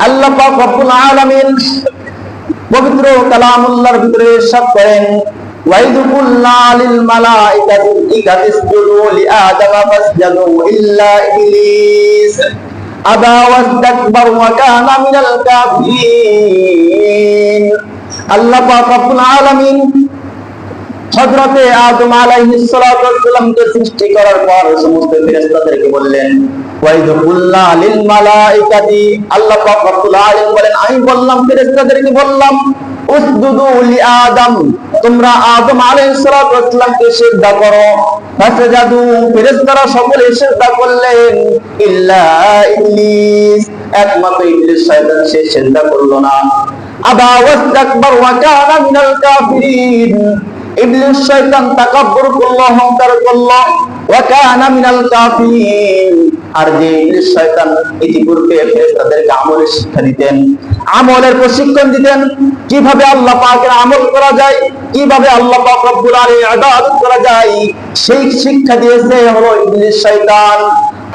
আল্লাহ পাক রব্বুল আলামিন পবিত্র কালামুল্লাহর ভিতরে ইরশাদ করেন, ওয়াইদ কুল্লা লিল মালাইকাতি ইসজুদু লিআদাম ফাসজাদু ইল্লা ইবলিস আবা ওয়াস্তাকবার ওয়া কানা মিনাল কাফিরিন। আল্লাহ পাক রব্বুল আলামিন হযরতে আদম আলাইহিস সালাতু ওয়াস সালামকে সৃষ্টি করার পর সমস্ত ফেরেশতাদেরকে বললেন, ওয়াইদ কুল্লা লিল মালাইকাতি, আল্লাহ পাক রব্বুল আলামিন বলেন, আমি বললাম ফেরেশতাদেরকে বললাম, উসজুদু লিআদম, তোমরা আদম আলাইহিস সালাতু ওয়াস সালামকে সিজদা করো। ফাসজাদু, ফেরেশতারা সকলে সিজদা করলেন, ইল্লা ইবলিস, একমাত্র ইবলিস শয়তান সে সিজদা করলো না। আবা ওয়াস্তাকবার ওয়া কানা মিনাল কাফিরিন, ইবলিস শয়তান তাকাব্বুর করলো, অহংকার করলো, ওয়া কানা মিনাল কাফিরিন। আর যে ইবলিস শয়তান ইতিপূর্বে ফেরেশতাদেরকে আমলের শিক্ষা দিতেন, আমলের প্রশিক্ষণ দিতেন, কিভাবে আল্লাহ পাকের আমল করা যায়, কিভাবে আল্লাহ পাক রব্বুল আলামিনের ইবাদত করা যায়, সেই শিক্ষা দিয়েছে হলো ইবলিস শয়তান।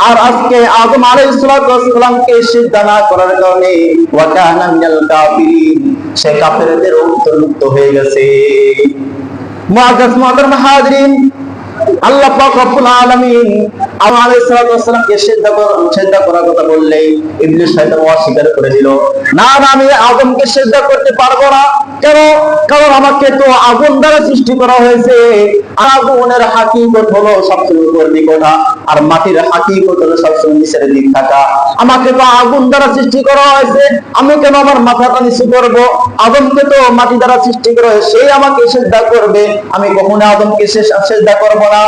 আর আজকে আদম আলাইহিস সালামকে সিজদা না করার কারণে ওয়া কানা মিনাল কাফিরিন, সে কাফেরদের অন্তর্ভুক্ত হয়ে গেছে। মুআজ্জাজ মুহতারাম হাজিরিন, আল্লাহ পাক রব্বুল আলামিন আদম আলাইহিস সালামকে সিজদা করার কথা বললেই ইবলিস শয়তান অস্বীকার করে দিল, না না, আমি আদমকে সিজদা করতে পারবো না। কেন? কারণ আমাকে তো আগুন দ্বারা সৃষ্টি করা হয়েছে, আগুনের হাকিকত হলো সবচেয়ে উপর দিক ওঠা, আর মাটির হাকিকত হলো সবচেয়ে নিচের দিক থাকা। আমাকে তো আগুন দ্বারা সৃষ্টি করা হয়েছে, আমি কেন আমার মাথাটা নিচু করব? আদমকে তো মাটি দ্বারা সৃষ্টি করা হয়েছে, সেই আমাকে সিজদা করবে, আমি কখনো আদমকে সিজদা করব না।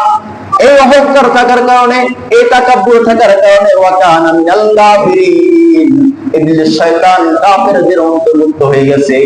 এই অহংকার থাকার কারণে, এই তাকাব্বুর থাকার কারণে ওয়া কানা মিনাল কাফিরিন, ইবলিস শয়তান কাফেরদের অন্তর্ভুক্ত হয়ে গেছে।